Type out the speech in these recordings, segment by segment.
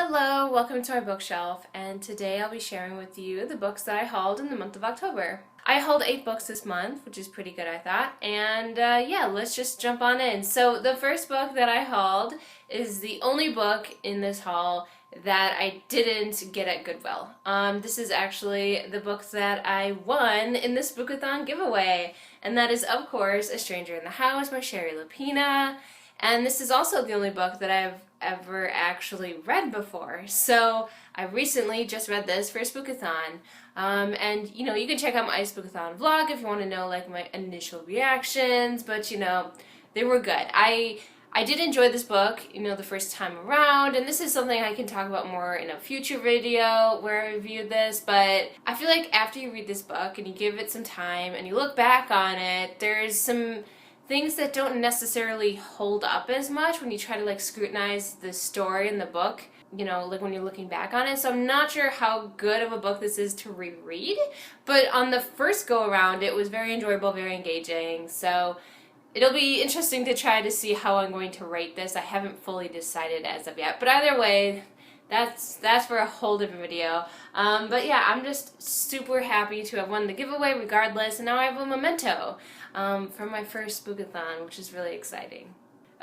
Hello, welcome to our bookshelf, and today I'll be sharing with you the books that I hauled in the month of October. I hauled 8 books this month, which is pretty good I thought, and yeah, let's just jump on in. So the first book that I hauled is the only book in this haul that I didn't get at Goodwill. This is actually the book that I won in this Bookathon giveaway, and that is of course A Stranger in the House by Sherry Lapina. And this is also the only book that I've ever actually read before. So I recently just read this for a Spookathon. And you can check out my Spookathon vlog if you want to know like my initial reactions, but they were good. I did enjoy this book, the first time around, and this is something I can talk about more in a future video where I reviewed this, but I feel like after you read this book and you give it some time and you look back on it, there's some things that don't necessarily hold up as much when you try to scrutinize the story in the book, like when you're looking back on it. So I'm not sure how good of a book this is to reread, but on the first go around it was very enjoyable, very engaging. So it'll be interesting to try to see how I'm going to rate this. I haven't fully decided as of yet, but either way, that's for a whole different video. But yeah, I'm just super happy to have won the giveaway regardless, and now I have a memento from my first Spookathon, which is really exciting.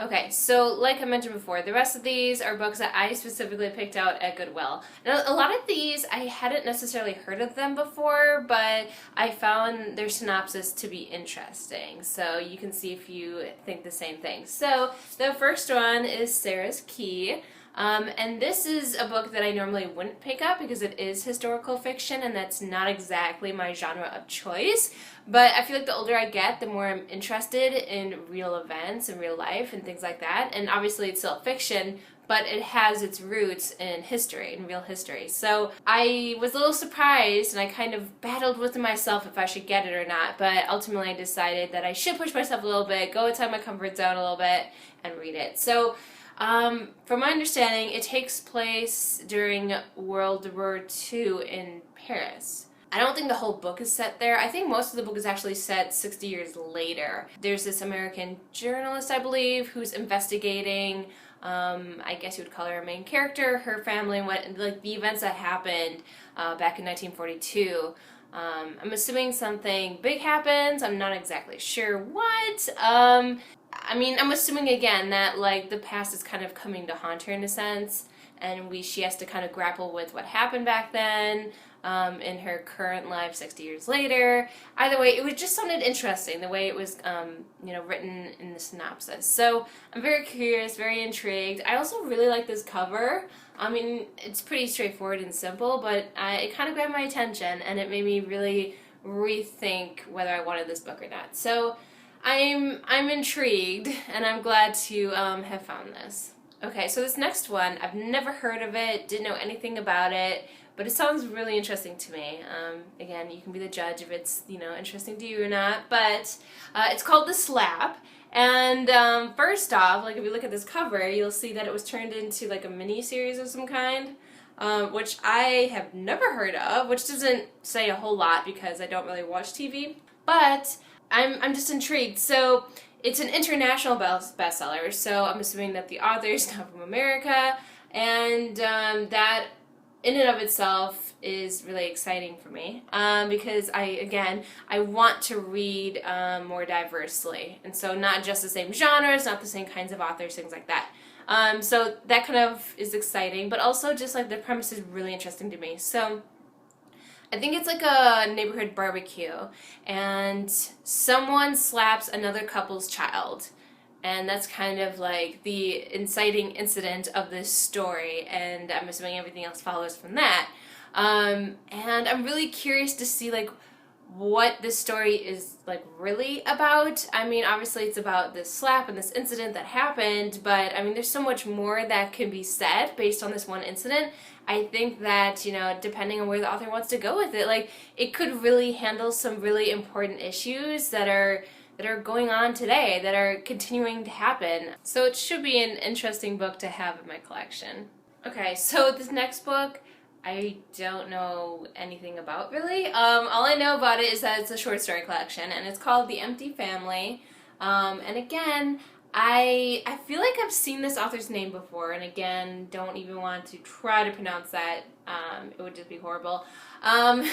Okay, so like I mentioned before, the rest of these are books that I specifically picked out at Goodwill. Now, a lot of these, I hadn't necessarily heard of them before, but I found their synopsis to be interesting, so you can see if you think the same thing. So, the first one is Sarah's Key. And this is a book that I normally wouldn't pick up because it is historical fiction and that's not exactly my genre of choice, but I feel like the older I get, the more I'm interested in real events and real life and things like that, and obviously it's still fiction, but it has its roots in history, in real history. So I was a little surprised and I kind of battled with myself if I should get it or not, but ultimately I decided that I should push myself a little bit, go outside my comfort zone a little bit, and read it. So from my understanding, it takes place during World War II in Paris. I don't think the whole book is set there. I think most of the book is actually set 60 years later. There's this American journalist, I believe, who's investigating, I guess you would call her a main character, her family, and what the events that happened back in 1942. I'm assuming something big happens. I'm not exactly sure what. I'm assuming again that the past is kind of coming to haunt her in a sense, and she has to kind of grapple with what happened back then in her current life 60 years later. Either way, it just sounded interesting the way it was written in the synopsis. So I'm very curious, very intrigued. I also really like this cover. It's pretty straightforward and simple, but it kind of grabbed my attention and it made me really rethink whether I wanted this book or not. So I'm intrigued, and I'm glad to have found this. Okay, so this next one, I've never heard of it, didn't know anything about it, but it sounds really interesting to me. Again, you can be the judge if it's interesting to you or not, but it's called The Slab. And first off, if you look at this cover, you'll see that it was turned into a mini-series of some kind, which I have never heard of, which doesn't say a whole lot because I don't really watch TV, but I'm just intrigued. So it's an international bestseller, so I'm assuming that the author is not from America, and that in and of itself is really exciting for me because I want to read more diversely, and so not just the same genres, not the same kinds of authors, things like that. So that kind of is exciting, but also just the premise is really interesting to me. So I think it's a neighborhood barbecue, and someone slaps another couple's child, and that's kind of the inciting incident of this story, and I'm assuming everything else follows from that. And I'm really curious to see what this story is really about. Obviously it's about this slap and this incident that happened, but there's so much more that can be said based on this one incident. I think that, depending on where the author wants to go with it, it could really handle some really important issues that are going on today, that are continuing to happen. So it should be an interesting book to have in my collection. Okay, so this next book, I don't know anything about really. All I know about it is that it's a short story collection, and it's called The Empty Family. And again, I feel like I've seen this author's name before, and again, don't even want to try to pronounce that. It would just be horrible. Um,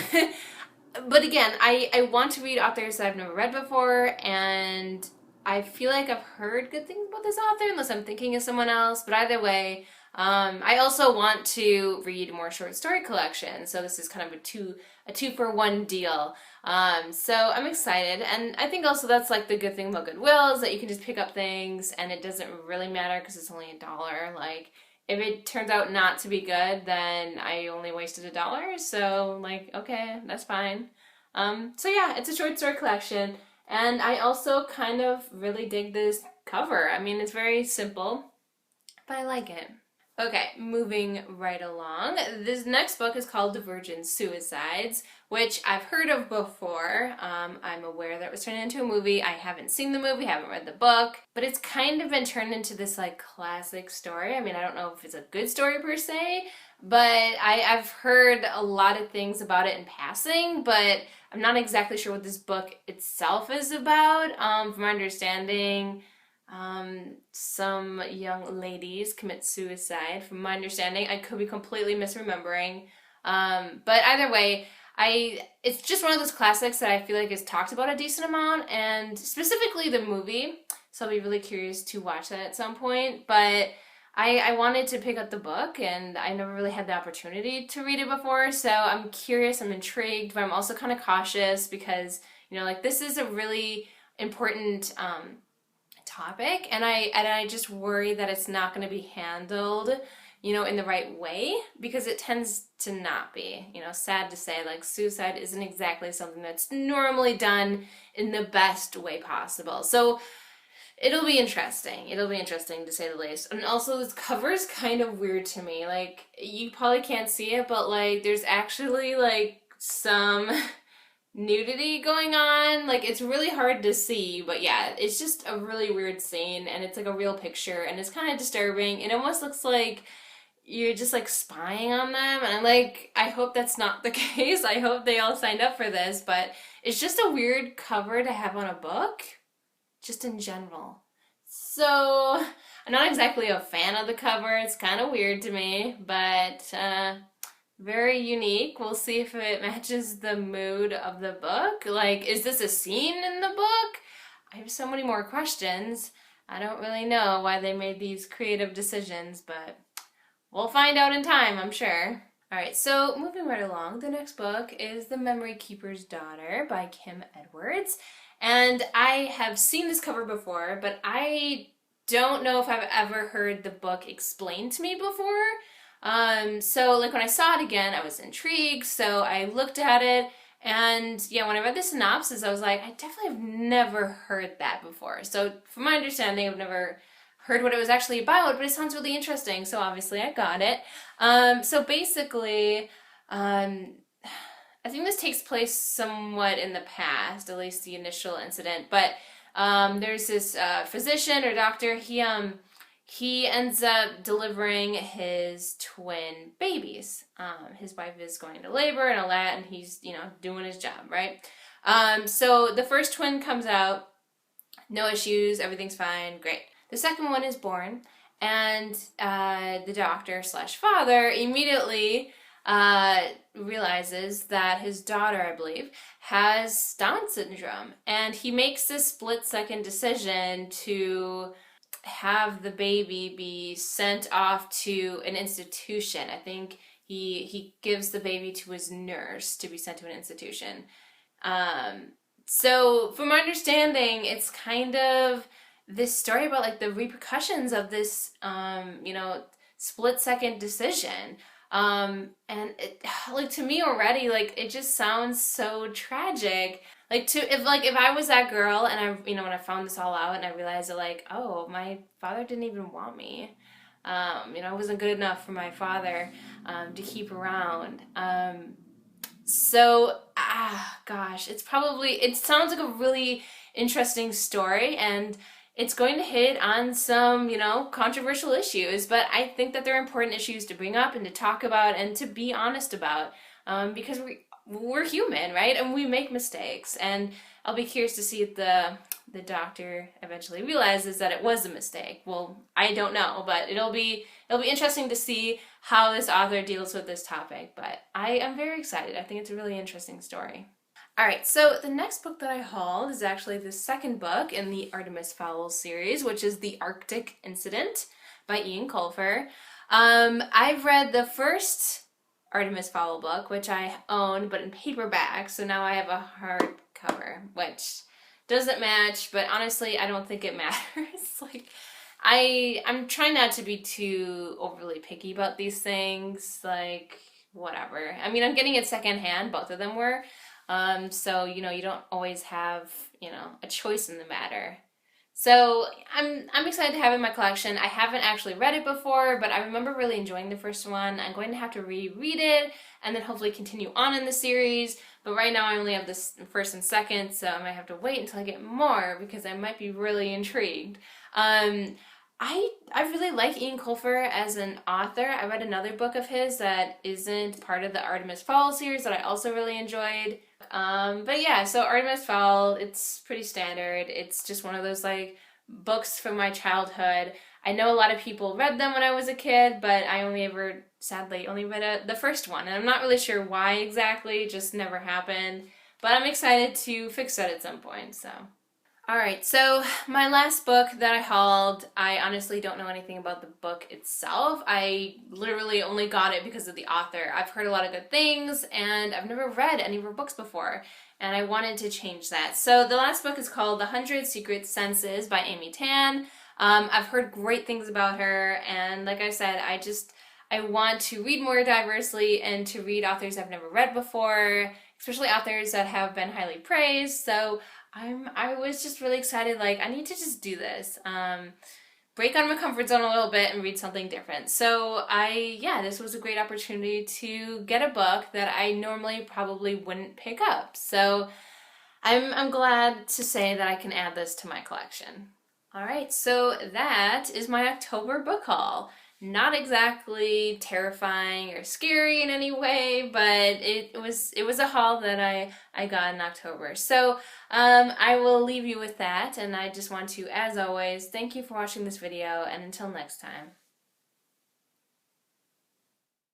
but again, I want to read authors that I've never read before, and I feel like I've heard good things about this author, unless I'm thinking of someone else. But either way, I also want to read more short story collections, so this is kind of a two for one deal. So I'm excited, and I think also that's like the good thing about Goodwill is that you can just pick up things, and it doesn't really matter because it's only $1. Like if it turns out not to be good, then I only wasted $1. So like, okay, that's fine. So yeah, it's a short story collection, and I also kind of really dig this cover. I mean, it's very simple, but I like it. Okay, moving right along. This next book is called Divergent Suicides, which I've heard of before. I'm aware that it was turned into a movie. I haven't seen the movie, haven't read the book, but it's kind of been turned into this like classic story. I mean, I don't know if it's a good story per se, but I've heard a lot of things about it in passing, but I'm not exactly sure what this book itself is about. From my understanding, some young ladies commit suicide. From my understanding, I could be completely misremembering. But either way, it's just one of those classics that I feel like is talked about a decent amount, and specifically the movie. So I'll be really curious to watch that at some point. But I wanted to pick up the book, and I never really had the opportunity to read it before. So I'm curious, I'm intrigued, but I'm also kind of cautious because, you know, like this is a really important topic, and I just worry that it's not going to be handled, you know, in the right way, because it tends to not be. You know, sad to say, like suicide isn't exactly something that's normally done in the best way possible. So it'll be interesting. It'll be interesting to say the least. And also this cover is kind of weird to me. Like you probably can't see it, but like there's actually like some nudity going on. Like it's really hard to see, but yeah, it's just a really weird scene, and it's like a real picture, and it's kind of disturbing. It almost looks like you're just like spying on them, and I'm like, I hope that's not the case. I hope they all signed up for this, but it's just a weird cover to have on a book, just in general. So I'm not exactly a fan of the cover. It's kind of weird to me, but very unique. We'll see if it matches the mood of the book. Like, is this a scene in the book? I have so many more questions. I don't really know why they made these creative decisions, but we'll find out in time, I'm sure. Alright, so moving right along, the next book is The Memory Keeper's Daughter by Kim Edwards. And I have seen this cover before, but I don't know if I've ever heard the book explained to me before. So like when I saw it again, I was intrigued, so I looked at it, and yeah, when I read the synopsis, I was like, I definitely have never heard that before. So from my understanding, I've never heard what it was actually about, but it sounds really interesting, so obviously I got it. So basically, I think this takes place somewhat in the past, at least the initial incident, but there's this physician or doctor. He ends up delivering his twin babies. His wife is going into labor and all that, and he's, you know, doing his job, right? So the first twin comes out, no issues, everything's fine, great. The second one is born, and the doctor slash father immediately realizes that his daughter, I believe, has Down syndrome, and he makes this split-second decision to have the baby be sent off to an institution. I think he gives the baby to his nurse to be sent to an institution. So from my understanding, it's kind of this story about like the repercussions of this, you know, split-second decision. And it, like to me already, like it just sounds so tragic. Like if I was that girl and I, you know, when I found this all out and I realized that like, oh, my father didn't even want me. You know, I wasn't good enough for my father to keep around. So gosh, it sounds like a really interesting story, and it's going to hit on some, you know, controversial issues, but I think that they're important issues to bring up and to talk about and to be honest about, because we're human, right? And we make mistakes. And I'll be curious to see if the doctor eventually realizes that it was a mistake. Well, I don't know, but it'll be interesting to see how this author deals with this topic. But I am very excited. I think it's a really interesting story. All right, so the next book that I hauled is actually the second book in the Artemis Fowl series, which is The Arctic Incident by Ian Colfer. I've read the first Artemis Fowl book, which I own, but in paperback, so now I have a hardcover, which doesn't match, but honestly, I don't think it matters. Like, I'm trying not to be too overly picky about these things, like, whatever. I mean, I'm getting it secondhand, both of them were. So, you don't always have, a choice in the matter. So I'm excited to have it in my collection. I haven't actually read it before, but I remember really enjoying the first one. I'm going to have to reread it and then hopefully continue on in the series. But right now I only have this first and second, so I might have to wait until I get more because I might be really intrigued. I really like Ian Colfer as an author. I read another book of his that isn't part of the Artemis Fowl series that I also really enjoyed. But yeah, so Artemis Fowl, it's pretty standard. It's just one of those like books from my childhood. I know a lot of people read them when I was a kid, but I sadly only read the first one. And I'm not really sure why exactly, it just never happened. But I'm excited to fix that at some point, so. Alright, so my last book that I hauled, I honestly don't know anything about the book itself. I literally only got it because of the author. I've heard a lot of good things, and I've never read any of her books before, and I wanted to change that. So the last book is called The 100 Secret Senses by Amy Tan. I've heard great things about her, and like I said, I want to read more diversely and to read authors I've never read before, especially authors that have been highly praised. So I was just really excited, like, I need to just do this. Break out of my comfort zone a little bit and read something different. So this was a great opportunity to get a book that I normally probably wouldn't pick up. So I'm glad to say that I can add this to my collection. Alright, so that is my October book haul. Not exactly terrifying or scary in any way, but it was a haul that I got in October. So I will leave you with that, and I just want to, as always, thank you for watching this video, and until next time.